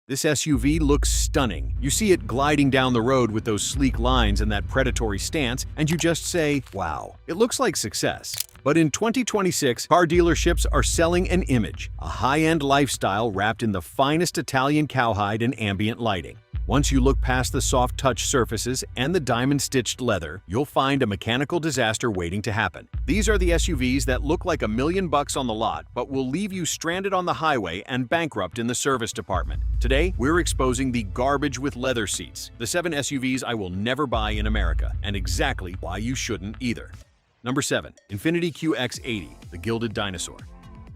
This SUV looks stunning. You see it gliding down the road with those sleek lines and that predatory stance, and you just say, wow, it looks like success. But in 2026, car dealerships are selling an image, a high-end lifestyle wrapped in the finest Italian cowhide and ambient lighting. Once you look past the soft touch surfaces and the diamond-stitched leather, you'll find a mechanical disaster waiting to happen. These are the SUVs that look like $1 million on the lot, but will leave you stranded on the highway and bankrupt in the service department. Today, we're exposing the garbage with leather seats, the 7 SUVs I will never buy in America, and exactly why you shouldn't either. Number 7. Infiniti QX80, the gilded dinosaur.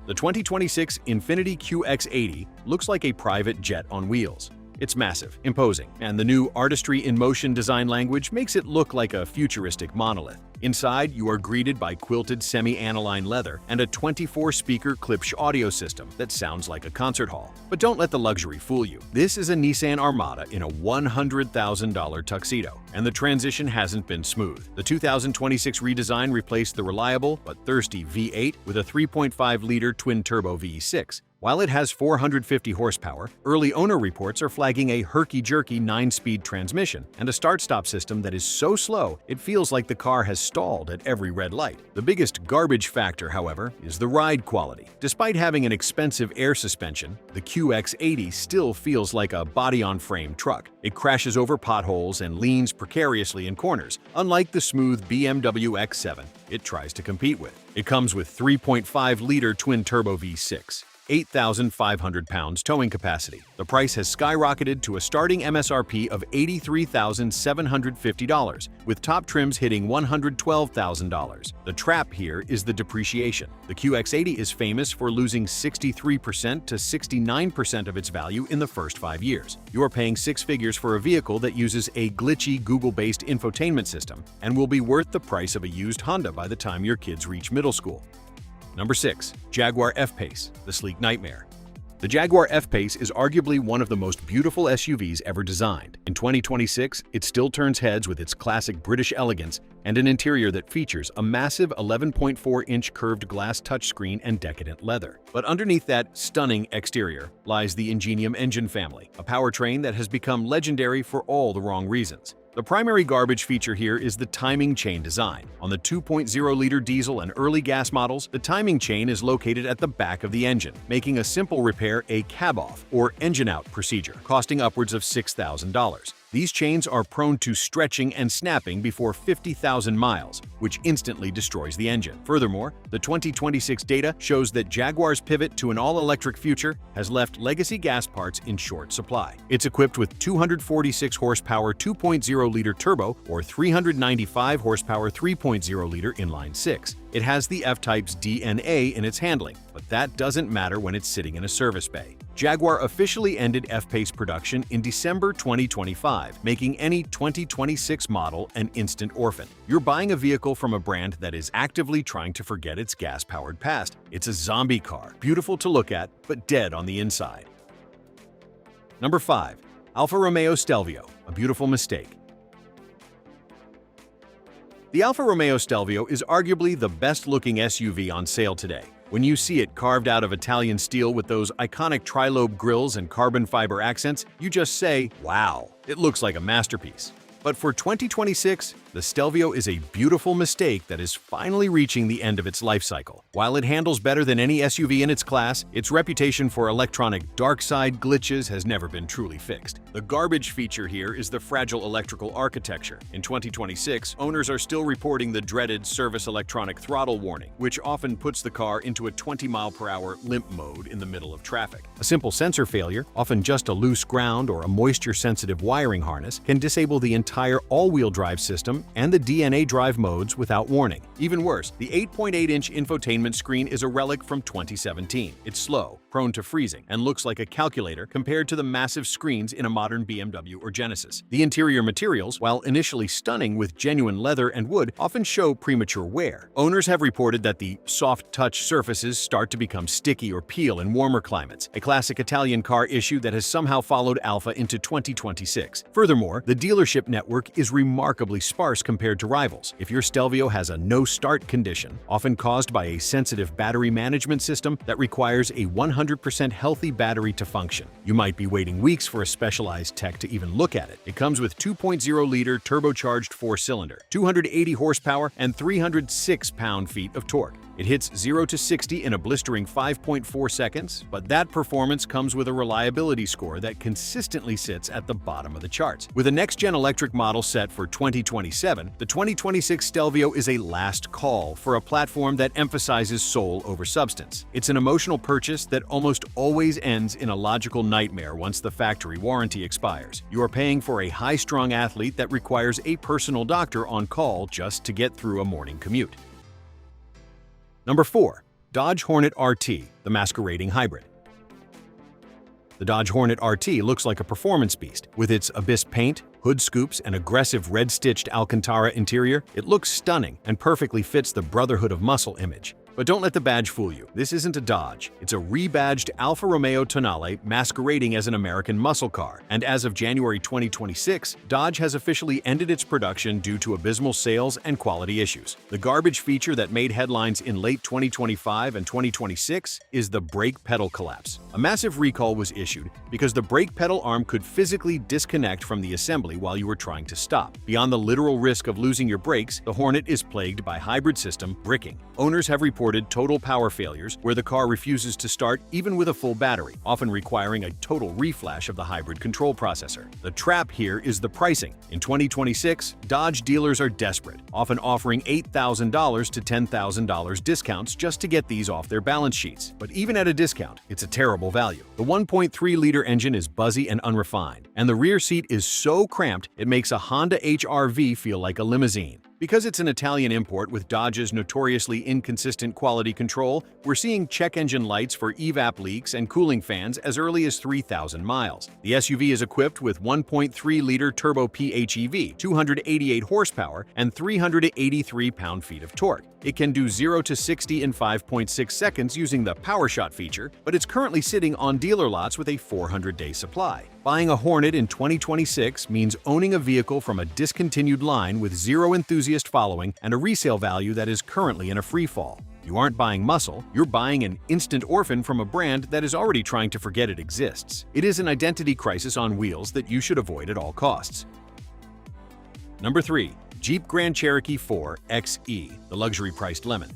The 2026 Infiniti QX80 looks like a private jet on wheels. It's massive, imposing, and the new Artistry in Motion design language makes it look like a futuristic monolith. Inside, you are greeted by quilted semi-aniline leather and a 24-speaker Klipsch audio system that sounds like a concert hall. But don't let the luxury fool you. This is a Nissan Armada in a $100,000 tuxedo, and the transition hasn't been smooth. The 2026 redesign replaced the reliable but thirsty V8 with a 3.5-liter twin-turbo V6. While it has 450 horsepower, early owner reports are flagging a herky-jerky 9-speed transmission and a start-stop system that is so slow it feels like the car has stalled at every red light. The biggest garbage factor, however, is the ride quality. Despite having an expensive air suspension, the QX80 still feels like a body-on-frame truck. It crashes over potholes and leans precariously in corners, unlike the smooth BMW X7 it tries to compete with. It comes with 3.5-liter twin-turbo V6. 8,500 pounds towing capacity. The price has skyrocketed to a starting MSRP of $83,750, with top trims hitting $112,000. The trap here is the depreciation. The QX80 is famous for losing 63% to 69% of its value in the first 5 years. You are paying 6 figures for a vehicle that uses a glitchy Google-based infotainment system and will be worth the price of a used Honda by the time your kids reach middle school. Number 6. Jaguar FPace, the sleek nightmare. The Jaguar FPace is arguably one of the most beautiful SUVs ever designed. In 2026, it still turns heads with its classic British elegance and an interior that features a massive 11.4-inch curved glass touchscreen and decadent leather. But underneath that stunning exterior lies the Ingenium engine family, a powertrain that has become legendary for all the wrong reasons. The primary garbage feature here is the timing chain design. On the 2.0-liter diesel and early gas models, the timing chain is located at the back of the engine, making a simple repair a cab-off or engine-out procedure, costing upwards of $6,000. These chains are prone to stretching and snapping before 50,000 miles, which instantly destroys the engine. Furthermore, the 2026 data shows that Jaguar's pivot to an all-electric future has left legacy gas parts in short supply. It's equipped with 246 horsepower 2.0-liter turbo or 395 horsepower 3.0-liter inline-six. It has the F-Type's DNA in its handling, but that doesn't matter when it's sitting in a service bay. Jaguar officially ended F-Pace production in December 2025, making any 2026 model an instant orphan. You're buying a vehicle from a brand that is actively trying to forget its gas-powered past. It's a zombie car, beautiful to look at, but dead on the inside. Number 5. Alfa Romeo Stelvio, a beautiful mistake. The Alfa Romeo Stelvio is arguably the best-looking SUV on sale today. When you see it carved out of Italian steel with those iconic tri-lobe grills and carbon fiber accents, you just say, wow, it looks like a masterpiece. But for 2026, the Stelvio is a beautiful mistake that is finally reaching the end of its life cycle. While it handles better than any SUV in its class, its reputation for electronic dark side glitches has never been truly fixed. The garbage feature here is the fragile electrical architecture. In 2026, owners are still reporting the dreaded service electronic throttle warning, which often puts the car into a 20-mile-per-hour limp mode in the middle of traffic. A simple sensor failure, often just a loose ground or a moisture-sensitive wiring harness, can disable the entire all-wheel drive system and the DNA drive modes without warning. Even worse, the 8.8-inch infotainment screen is a relic from 2017. It's slow, prone to freezing, and looks like a calculator compared to the massive screens in a modern BMW or Genesis. The interior materials, while initially stunning with genuine leather and wood, often show premature wear. Owners have reported that the soft-touch surfaces start to become sticky or peel in warmer climates, a classic Italian car issue that has somehow followed Alfa into 2026. Furthermore, the dealership network is remarkably sparse compared to rivals. If your Stelvio has a no-start condition, often caused by a sensitive battery management system that requires a 100 100% healthy battery to function. You might be waiting weeks for a specialized tech to even look at it. It comes with 2.0-liter turbocharged 4-cylinder, 280 horsepower, and 306 pound-feet of torque. It hits 0 to 60 in a blistering 5.4 seconds, but that performance comes with a reliability score that consistently sits at the bottom of the charts. With a next-gen electric model set for 2027, the 2026 Stelvio is a last call for a platform that emphasizes soul over substance. It's an emotional purchase that almost always ends in a logical nightmare once the factory warranty expires. You are paying for a high-strung athlete that requires a personal doctor on call just to get through a morning commute. Number 4. Dodge Hornet RT, the masquerading hybrid. The Dodge Hornet RT looks like a performance beast. With its abyss paint, hood scoops, and aggressive red-stitched Alcantara interior, it looks stunning and perfectly fits the Brotherhood of Muscle image. But don't let the badge fool you. This isn't a Dodge. It's a rebadged Alfa Romeo Tonale masquerading as an American muscle car. And as of January 2026, Dodge has officially ended its production due to abysmal sales and quality issues. The garbage feature that made headlines in late 2025 and 2026 is the brake pedal collapse. A massive recall was issued because the brake pedal arm could physically disconnect from the assembly while you were trying to stop. Beyond the literal risk of losing your brakes, the Hornet is plagued by hybrid system bricking. Owners have reported total power failures where the car refuses to start even with a full battery, often requiring a total reflash of the hybrid control processor. The trap here is the pricing. In 2026, Dodge dealers are desperate, often offering $8,000 to $10,000 discounts just to get these off their balance sheets. But even at a discount, it's a terrible value. The 1.3-liter engine is buzzy and unrefined, and the rear seat is so cramped it makes a Honda HR-V feel like a limousine. Because it's an Italian import with Dodge's notoriously inconsistent quality control, we're seeing check engine lights for evap leaks and cooling fans as early as 3,000 miles. The SUV is equipped with 1.3-liter turbo PHEV, 288 horsepower, and 383 pound-feet of torque. It can do 0 to 60 in 5.6 seconds using the PowerShot feature, but it's currently sitting on dealer lots with a 400-day supply. Buying a Hornet in 2026 means owning a vehicle from a discontinued line with zero enthusiast following and a resale value that is currently in a free fall. You aren't buying muscle, you're buying an instant orphan from a brand that is already trying to forget it exists. It is an identity crisis on wheels that you should avoid at all costs. Number 3. Jeep Grand Cherokee 4 XE, the luxury-priced lemon.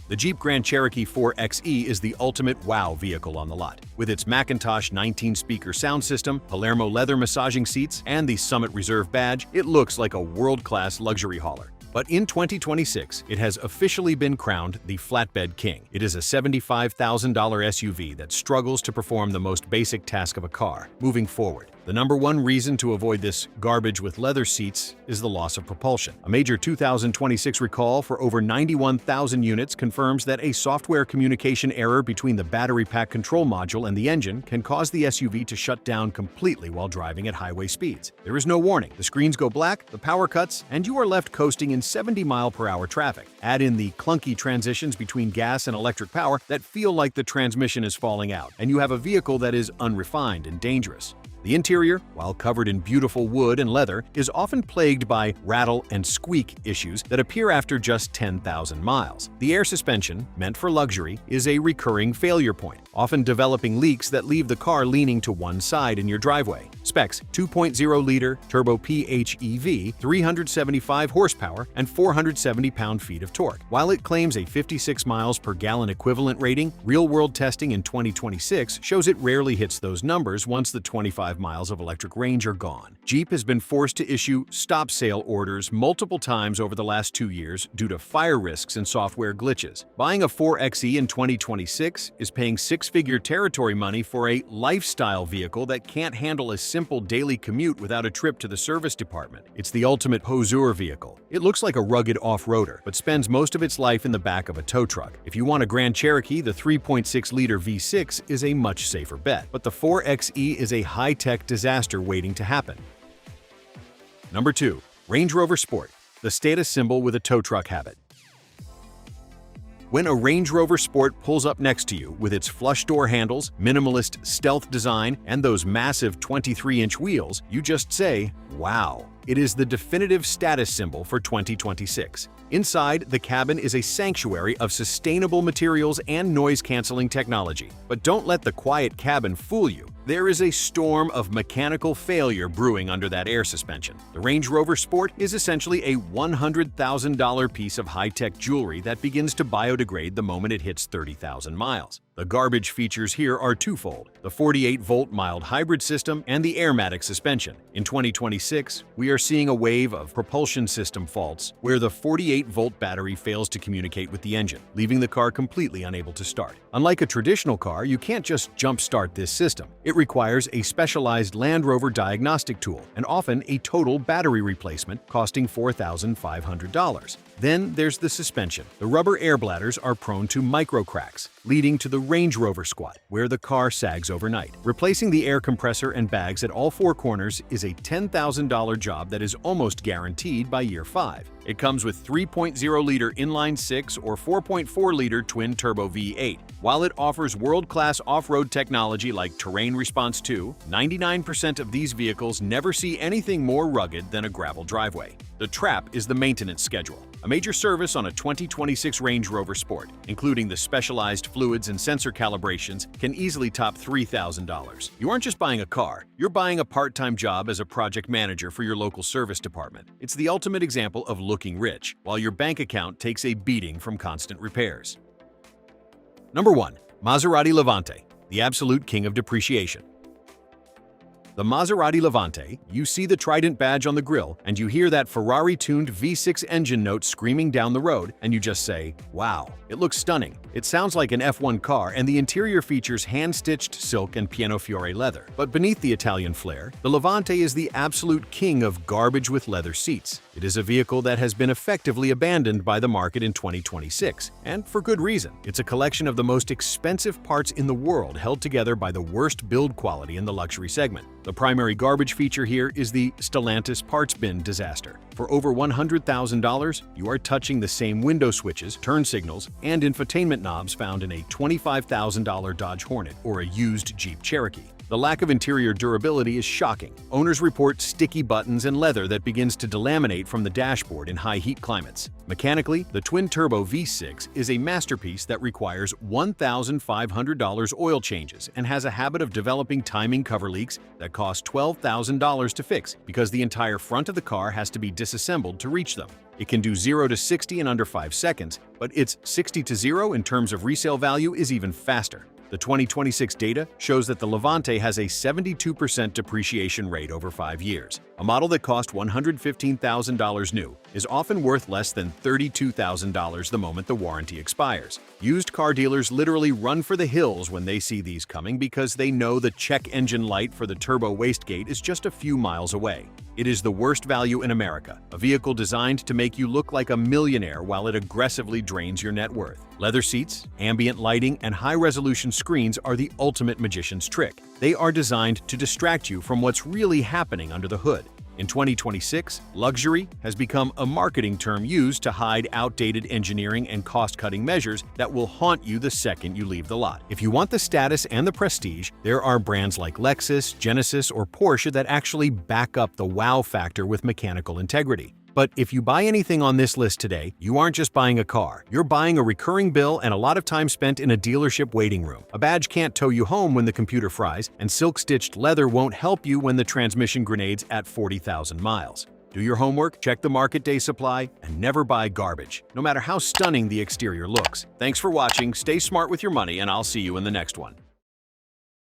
The Jeep Grand Cherokee 4 XE is the ultimate wow vehicle on the lot. With its Macintosh 19-speaker sound system, Palermo leather massaging seats, and the Summit Reserve badge, it looks like a world-class luxury hauler. But in 2026, it has officially been crowned the Flatbed King. It is a $75,000 SUV that struggles to perform the most basic task of a car, moving forward. The number one reason to avoid this garbage with leather seats is the loss of propulsion. A major 2026 recall for over 91,000 units confirms that a software communication error between the battery pack control module and the engine can cause the SUV to shut down completely while driving at highway speeds. There is no warning. The screens go black, the power cuts, and you are left coasting in 70-mile-per-hour traffic. Add in the clunky transitions between gas and electric power that feel like the transmission is falling out, and you have a vehicle that is unrefined and dangerous. The interior, while covered in beautiful wood and leather, is often plagued by rattle and squeak issues that appear after just 10,000 miles. The air suspension, meant for luxury, is a recurring failure point, often developing leaks that leave the car leaning to one side in your driveway. Specs: 2.0-liter turbo PHEV, 375 horsepower, and 470 pound-feet of torque. While it claims a 56 miles per gallon equivalent rating, real-world testing in 2026 shows it rarely hits those numbers once the 25 miles of electric range are gone. Jeep has been forced to issue stop sale orders multiple times over the last 2 years due to fire risks and software glitches. Buying a 4xe in 2026 is paying six-figure territory money for a lifestyle vehicle that can't handle a simple daily commute without a trip to the service department. It's the ultimate poseur vehicle. It looks like a rugged off-roader, but spends most of its life in the back of a tow truck. If you want a Grand Cherokee, the 3.6-liter V6 is a much safer bet, but the 4xe is a high-tech disaster waiting to happen. Number 2. Range Rover Sport, the status symbol with a tow truck habit. When a Range Rover Sport pulls up next to you with its flush door handles, minimalist stealth design, and those massive 23-inch wheels, you just say, wow. It is the definitive status symbol for 2026. Inside, the cabin is a sanctuary of sustainable materials and noise-canceling technology. But don't let the quiet cabin fool you. There is a storm of mechanical failure brewing under that air suspension. The Range Rover Sport is essentially a $100,000 piece of high-tech jewelry that begins to biodegrade the moment it hits 30,000 miles. The garbage features here are twofold: the 48-volt mild hybrid system and the airmatic suspension. In 2026, we are seeing a wave of propulsion system faults where the 48-volt battery fails to communicate with the engine, leaving the car completely unable to start. Unlike a traditional car, you can't just jump-start this system. It requires a specialized Land Rover diagnostic tool and often a total battery replacement costing $4,500. Then there's the suspension. The rubber air bladders are prone to micro cracks, leading to the Range Rover squat, where the car sags overnight. Replacing the air compressor and bags at all four corners is a $10,000 job that is almost guaranteed by year 5. It comes with 3.0-liter inline-6 or 4.4-liter twin-turbo V8. While it offers world-class off-road technology like Terrain Response 2, 99% of these vehicles never see anything more rugged than a gravel driveway. The trap is the maintenance schedule. A major service on a 2026 Range Rover Sport, including the specialized fluids and sensor calibrations, can easily top $3,000. You aren't just buying a car, you're buying a part-time job as a project manager for your local service department. It's the ultimate example of looking rich, while your bank account takes a beating from constant repairs. Number 1. Maserati Levante, the absolute king of depreciation. The Maserati Levante, you see the Trident badge on the grille, and you hear that Ferrari-tuned V6 engine note screaming down the road, and you just say, wow, it looks stunning. It sounds like an F1 car, and the interior features hand-stitched silk and piano fiore leather. But beneath the Italian flair, the Levante is the absolute king of garbage with leather seats. It is a vehicle that has been effectively abandoned by the market in 2026, and for good reason. It's a collection of the most expensive parts in the world held together by the worst build quality in the luxury segment. The primary garbage feature here is the Stellantis parts bin disaster. For over $100,000, you are touching the same window switches, turn signals, and infotainment knobs found in a $25,000 Dodge Hornet or a used Jeep Cherokee. The lack of interior durability is shocking. Owners report sticky buttons and leather that begins to delaminate from the dashboard in high heat climates. Mechanically, the twin-turbo V6 is a masterpiece that requires $1,500 oil changes and has a habit of developing timing cover leaks that cost $12,000 to fix because the entire front of the car has to be disassembled to reach them. It can do 0 to 60 in under 5 seconds, but its 60 to 0 in terms of resale value is even faster. The 2026 data shows that the Levante has a 72% depreciation rate over 5 years. A model that cost $115,000 new is often worth less than $32,000 the moment the warranty expires. Used car dealers literally run for the hills when they see these coming because they know the check engine light for the turbo wastegate is just a few miles away. It is the worst value in America, a vehicle designed to make you look like a millionaire while it aggressively drains your net worth. Leather seats, ambient lighting, and high-resolution screens are the ultimate magician's trick. They are designed to distract you from what's really happening under the hood. In 2026, luxury has become a marketing term used to hide outdated engineering and cost-cutting measures that will haunt you the second you leave the lot. If you want the status and the prestige, there are brands like Lexus, Genesis, or Porsche that actually back up the wow factor with mechanical integrity. But if you buy anything on this list today, you aren't just buying a car. You're buying a recurring bill and a lot of time spent in a dealership waiting room. A badge can't tow you home when the computer fries, and silk-stitched leather won't help you when the transmission grenades at 40,000 miles. Do your homework, check the market day supply, and never buy garbage, no matter how stunning the exterior looks. Thanks for watching, stay smart with your money, and I'll see you in the next one.